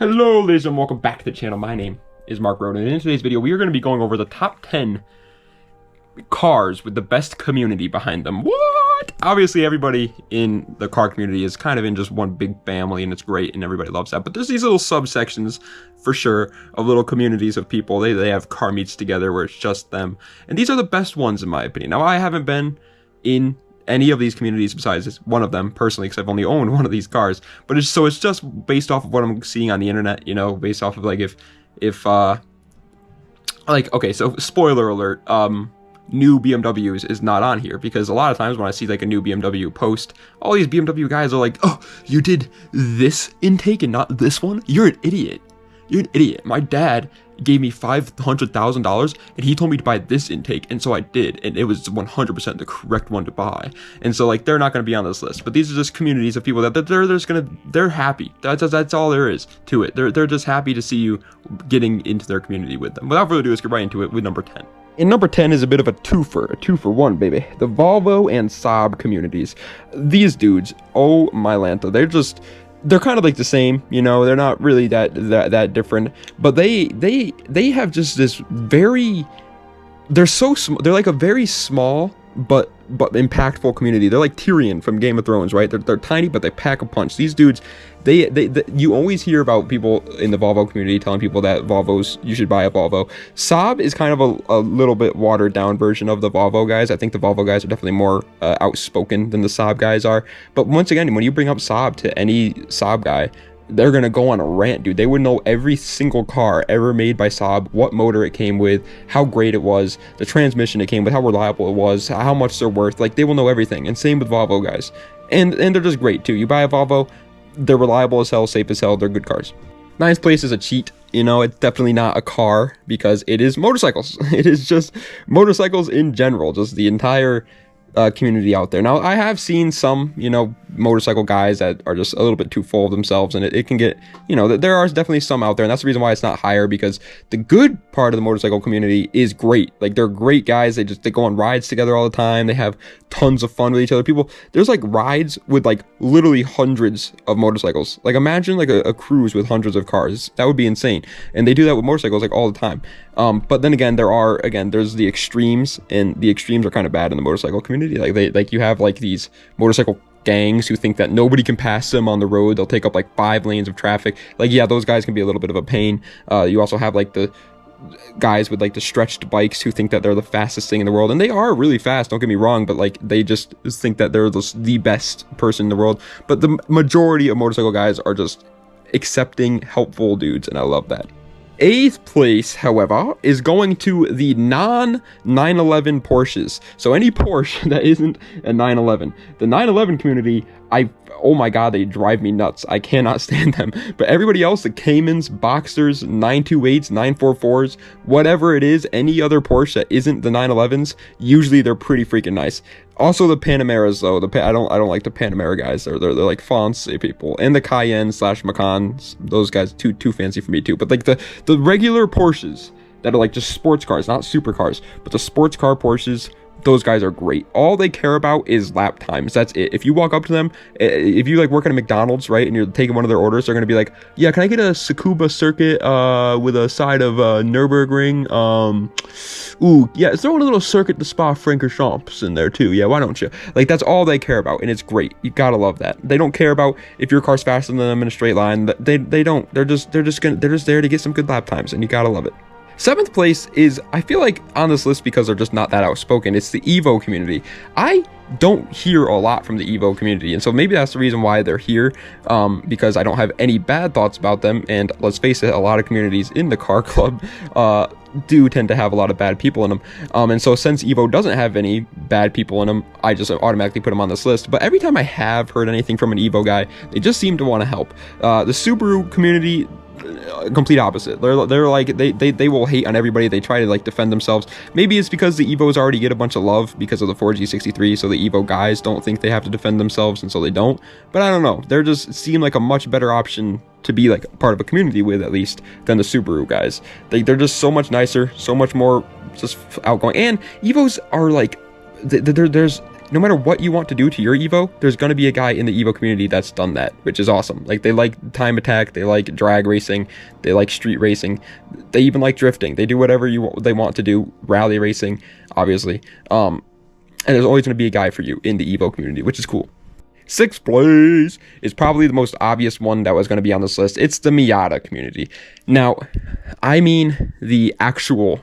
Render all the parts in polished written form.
Hello ladies and welcome back to the channel. My name is Mark Roden, and in today's video we are going to be going over the top 10 cars with the best community behind them. What? Obviously everybody in the car community is kind of in just one big family and it's great and everybody loves that, but there's these little subsections for sure of little communities of people. They have car meets together where it's just them, and these are the best ones in my opinion. Now I haven't been in any of these communities besides one of them personally, because I've only owned one of these cars, but it's just based off of what I'm seeing on the internet, you know, based off of like okay, so spoiler alert, new BMWs is not on here, because a lot of times when I see like a new BMW post, all these BMW guys are like, oh, you did this intake and not this one? You're an idiot. You're an idiot. My dad gave me $500,000 and he told me to buy this intake, and so I did, and it was 100% the correct one to buy. And so like they're not going to be on this list, but these are just communities of people that they're happy. That's all there is to it. They're just happy to see you getting into their community with them. Without further ado, let's get right into it with number 10. And number 10 is a bit of a two for one, baby. The Volvo and Saab communities. These dudes, oh my Lanta, they're kind of like the same, you know, they're not really that different, but they have just this they're like a very small but impactful community. They're like Tyrion from Game of Thrones, right? They're tiny, but they pack a punch. These dudes, you always hear about people in the Volvo community telling people that you should buy a Volvo. Saab is kind of a little bit watered down version of the Volvo guys. I think the Volvo guys are definitely more outspoken than the Saab guys are. But once again, when you bring up Saab to any Saab guy, they're gonna go on a rant, dude. They would know every single car ever made by Saab, what motor it came with, how great it was, the transmission it came with, how reliable it was, how much they're worth. Like, they will know everything. And same with Volvo guys, and they're just great too. You buy a Volvo, they're reliable as hell, safe as hell, they're good cars. Ninth place is a cheat. You know, it's definitely not a car, because it is motorcycles. It is just motorcycles in general, just the entire community out there. Now, I have seen some, you know, motorcycle guys that are just a little bit too full of themselves, and it can get, you know, there are definitely some out there, and that's the reason why it's not higher, because the good part of the motorcycle community is great. Like, they're great guys. They go on rides together all the time. They have tons of fun with each other. There's like rides with like literally hundreds of motorcycles. Like, imagine like a cruise with hundreds of cars. That would be insane. And they do that with motorcycles like all the time. But then again, there's the extremes, and the extremes are kind of bad in the motorcycle community. Like you have like these motorcycle gangs who think that nobody can pass them on the road. They'll take up like 5 lanes of traffic. Like, yeah, those guys can be a little bit of a pain. You also have like the guys with like the stretched bikes who think that they're the fastest thing in the world, and they are really fast, don't get me wrong, but like they just think that they're the best person in the world. But the majority of motorcycle guys are just accepting, helpful dudes, and I love that. 8th place, however, is going to the non-911 Porsches. So any Porsche that isn't a 911. The 911 community, oh my god, they drive me nuts. I cannot stand them. But everybody else, the Caymans, Boxsters, 928s, 944s, whatever it is, any other Porsche that isn't the 911s, usually they're pretty freaking nice. Also the Panameras though, I don't like the Panamera guys. They're like fancy people. And the Cayenne / Macans, those guys too fancy for me too. But like the regular Porsches that are like just sports cars, not supercars, but the sports car Porsches, those guys are great. All they care about is lap times. That's it. If you walk up to them, if you like work at a McDonald's, right, and you're taking one of their orders, they're gonna be like, yeah, can I get a Tsukuba circuit with a side of Nürburgring? Ooh, yeah, throw in a little circuit to Spa-Francorchamps in there too. Yeah, why don't you? Like, that's all they care about, and it's great. You gotta love that. They don't care about if your car's faster than them in a straight line. They don't. They're just there to get some good lap times, and you gotta love it. 7th place is, I feel like on this list, because they're just not that outspoken, it's the Evo community. I don't hear a lot from the Evo community, and so maybe that's the reason why they're here, because I don't have any bad thoughts about them. And let's face it, a lot of communities in the car club do tend to have a lot of bad people in them, and so since Evo doesn't have any bad people in them, I just automatically put them on this list. But every time I have heard anything from an Evo guy, they just seem to want to help. The Subaru community, complete opposite. They're like they will hate on everybody. They try to like defend themselves. Maybe it's because the Evos already get a bunch of love because of the 4G63, so the Evo guys don't think they have to defend themselves, and so they don't. But I don't know, they're just seem like a much better option to be like part of a community with, at least, than the Subaru guys. They're just so much nicer, so much more just outgoing. And Evos are like, there's no matter what you want to do to your Evo, there's going to be a guy in the Evo community that's done that, which is awesome. Like, they like time attack, they like drag racing, they like street racing, they even like drifting. They do whatever they want to do, rally racing, obviously. And there's always going to be a guy for you in the Evo community, which is cool. 6th place is probably the most obvious one that was going to be on this list. It's the Miata community. Now, I mean the actual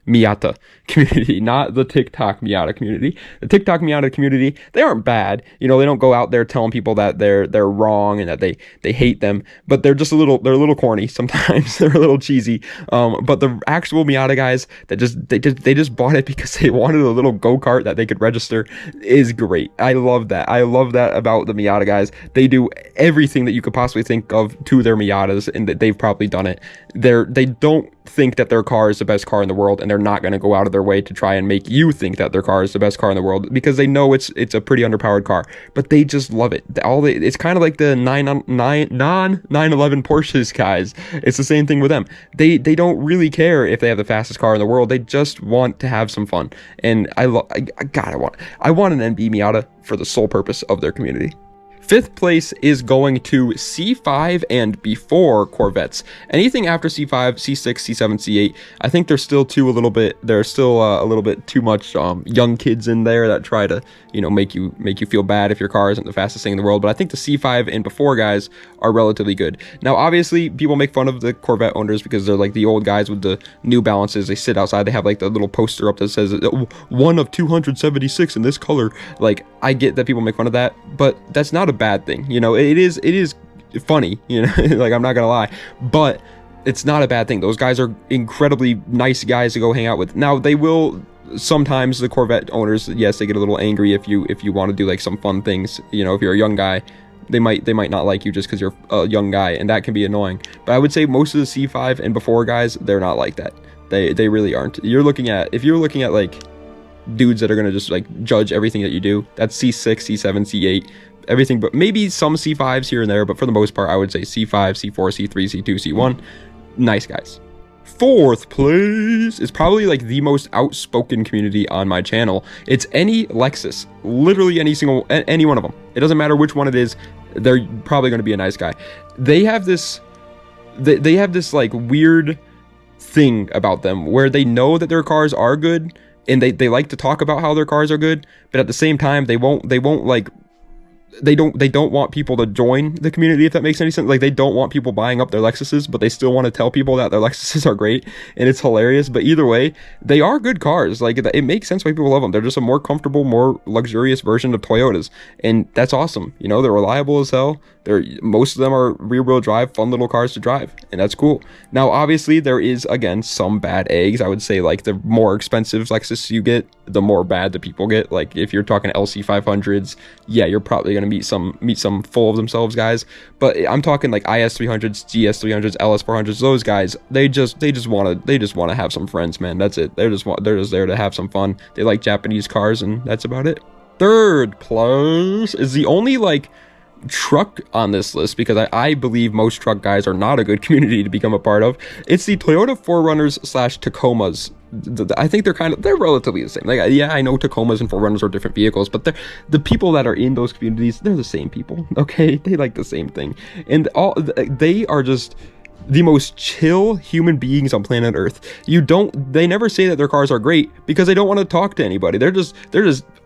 Miata community, not the TikTok Miata community. The TikTok Miata community, they aren't bad. You know, they don't go out there telling people that they're wrong and that they hate them, but they're just a little corny sometimes. They're a little cheesy. But the actual Miata guys that they just bought it because they wanted a little go-kart that they could register is great. I love that. I love that about the Miata guys. They do everything that you could possibly think of to their Miatas, and that they've probably done it. They don't think that their car is the best car in the world, and they're not going to go out of their way to try and make you think that their car is the best car in the world, because they know it's a pretty underpowered car, but they just love it. It's kind of like the 911 Porsches guys. It's the same thing with them. They don't really care if they have the fastest car in the world. They just want to have some fun, and I want an NB Miata for the sole purpose of their community. 5th place is going to C5 and before Corvettes. Anything after C5, C6, C7, C8, I think there's still a little bit too much young kids in there that try to, you know, make you feel bad if your car isn't the fastest thing in the world. But I think the C5 and before guys are relatively good. Now, obviously, people make fun of the Corvette owners because they're like the old guys with the New Balances. They sit outside, they have like the little poster up that says 1 of 276 in this color. Like, I get that people make fun of that, but that's not a bad thing. You know, it is funny, you know, like, I'm not gonna lie, but it's not a bad thing. Those guys are incredibly nice guys to go hang out with. Now, they will sometimes, the Corvette owners, yes, they get a little angry if you want to do like some fun things. You know, if you're a young guy, they might not like you just because you're a young guy, and that can be annoying. But I would say most of the C5 and before guys, they're not like that. They really aren't. If you're looking at like dudes that are gonna just like judge everything that you do, that's C6, C7, C8, everything, but maybe some C5s here and there, but for the most part, I would say C5, C4, C3, C2, C1, nice guys. 4th place is probably like the most outspoken community on my channel. It's any Lexus, literally any one of them. It doesn't matter which one it is, they're probably going to be a nice guy. They have this like weird thing about them where they know that their cars are good, and they like to talk about how their cars are good, but at the same time, they don't want people to join the community, if that makes any sense. Like, they don't want people buying up their Lexuses, but they still want to tell people that their Lexuses are great, and it's hilarious. But either way, they are good cars. Like, it makes sense why people love them. They're just a more comfortable, more luxurious version of Toyotas, and that's awesome. You know, they're reliable as hell. Most of them are rear-wheel drive, fun little cars to drive, and that's cool. Now, obviously, there is, again, some bad eggs. I would say, like, the more expensive Lexus you get, the more bad the people get. Like, if you're talking LC 500s, yeah, you're probably gonna meet some full of themselves guys. But I'm talking like IS 300s, GS 300s, LS 400s. Those guys, they just want to have some friends, man. That's it. They're just there to have some fun. They like Japanese cars, and that's about it. 3rd place is the only like truck on this list, because I believe most truck guys are not a good community to become a part of. It's the Toyota 4Runners / Tacomas. I think they're relatively the same. Like, yeah, I know Tacomas and 4Runners are different vehicles, but the people that are in those communities, they're the same people. Okay, they like the same thing, and they are just the most chill human beings on planet Earth. They never say that their cars are great because they don't want to talk to anybody. They're just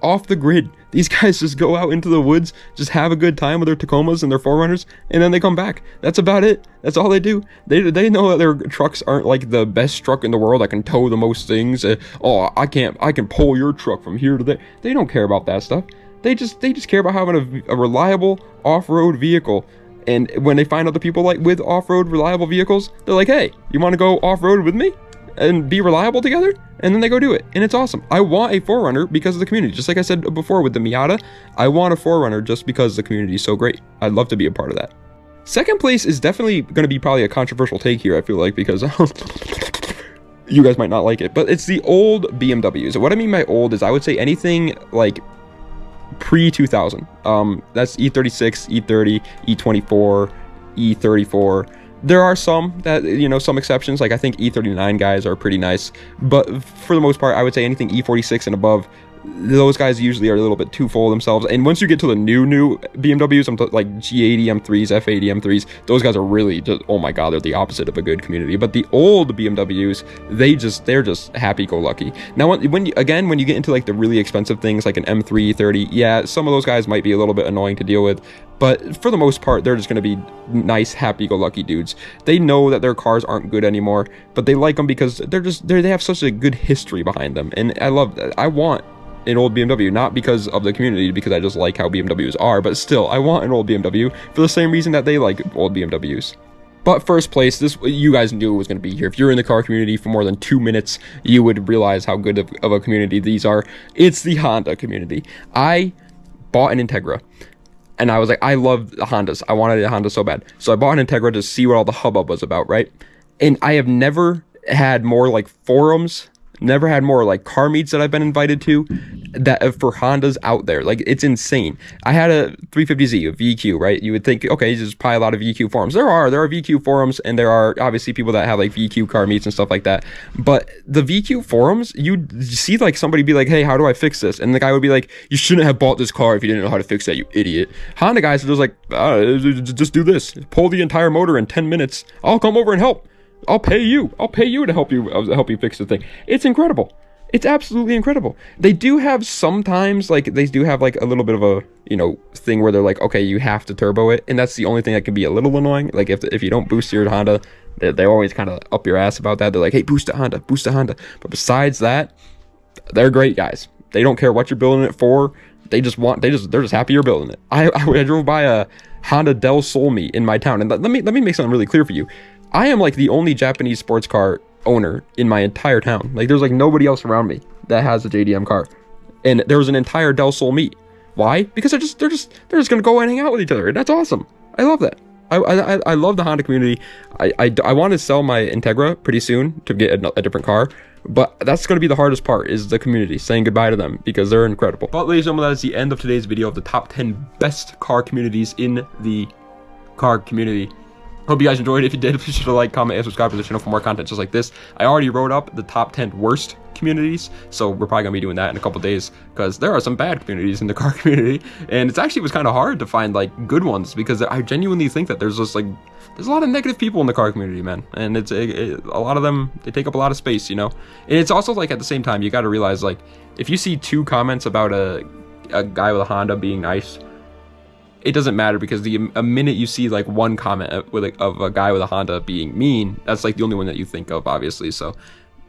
off the grid. These guys just go out into the woods, just have a good time with their Tacomas and their 4Runners, and then they come back. That's about it. That's all they do. They know that their trucks aren't like the best truck in the world that can tow the most things. I can pull your truck from here to there. They don't care about that stuff. They just care about having a reliable off-road vehicle. And when they find other people like with off-road reliable vehicles, they're like, hey, you want to go off-road with me and be reliable together? And then they go do it, and it's awesome. I want a 4Runner because of the community. Just like I said before with the Miata, I want a 4Runner just because the community is so great. I'd love to be a part of that. 2nd place is definitely going to be probably a controversial take here, I feel like, because you guys might not like it, but it's the old BMWs. What I mean by old is I would say anything like pre-2000. That's E36, E30, E24, E34. There are some that, you know, some exceptions. Like, I think E39 guys are pretty nice, but for the most part, I would say anything E46 and above, those guys usually are a little bit too full of themselves. And once you get to the new BMWs, like G80 M3s, F80 M3s, those guys are really just, oh my god, they're the opposite of a good community. But the old BMWs, they're just happy-go-lucky. Now when you get into like the really expensive things like an M330, yeah, some of those guys might be a little bit annoying to deal with, but for the most part, they're just going to be nice, happy-go-lucky dudes. They know that their cars aren't good anymore, but they like them because they have such a good history behind them. And I love that. I want an old BMW, not because of the community, because I just like how BMWs are, but still, I want an old BMW for the same reason that they like old BMWs. But first place, this, you guys knew it was going to be here. If you're in the car community for more than 2 minutes, you would realize how good of a community these are. It's the Honda community. I bought an Integra, and I was like, I love the Hondas. I wanted a Honda so bad. So I bought an Integra to see what all the hubbub was about, right? And I have never had more like forums, never had more like car meets that I've been invited to that for Hondas out there. Like, it's insane. I had a 350Z, a VQ, right? You would think, okay, there's probably a lot of VQ forums. There are VQ forums, and there are obviously people that have like VQ car meets and stuff like that. But the VQ forums, you see like somebody be like, hey, how do I fix this? And the guy would be like, you shouldn't have bought this car if you didn't know how to fix that, you idiot. Honda guys are just like, just do this. Pull the entire motor in 10 minutes. I'll come over and help. I'll pay you to help you fix the thing. It's incredible. It's absolutely incredible. They do have sometimes, like, they do have like a little bit of a, you know, thing where they're like, okay, you have to turbo it, and that's the only thing that can be a little annoying. Like, if you don't boost your Honda, they're always kind of up your ass about that. They're like, hey, boost the Honda. But besides that, they're great guys. They don't care what you're building it for. They're just happy you're building it. I drove by a Honda Del Sol meet in my town, and let me make something really clear for you. I am like the only Japanese sports car owner in my entire town. Like, there's like nobody else around me that has a JDM car, and there was an entire Del Sol meet. Why? Because they're just gonna go and hang out with each other, and that's awesome. I love that. I love the Honda community. I want to sell my Integra pretty soon to get a different car, but that's going to be the hardest part, is the community, saying goodbye to them, because they're incredible. But ladies and gentlemen, that is the end of today's video of the top 10 best car communities in the car community. Hope you guys enjoyed. If you did, please sure to like, comment, and subscribe to the channel for more content just like this. I already wrote up the top 10 worst communities, so we're probably gonna be doing that in a couple days, because there are some bad communities in the car community, and it was kind of hard to find like good ones, because I genuinely think that there's just like, there's a lot of negative people in the car community, man, and a lot of them, they take up a lot of space, you know. And it's also like, at the same time, you got to realize, like, if you see 2 comments about a guy with a Honda being nice, it doesn't matter, because a minute you see like 1 comment of a guy with a Honda being mean, that's like the only one that you think of, obviously. So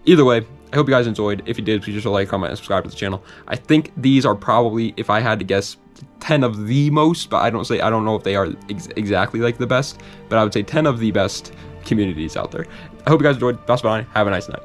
either way, I hope you guys enjoyed. If you did, please just like, comment, and subscribe to the channel. I think these are probably, if I had to guess, 10 of the most, but I don't know if they are exactly like the best, but I would say 10 of the best communities out there. I hope you guys enjoyed. Best bye. Have a nice night.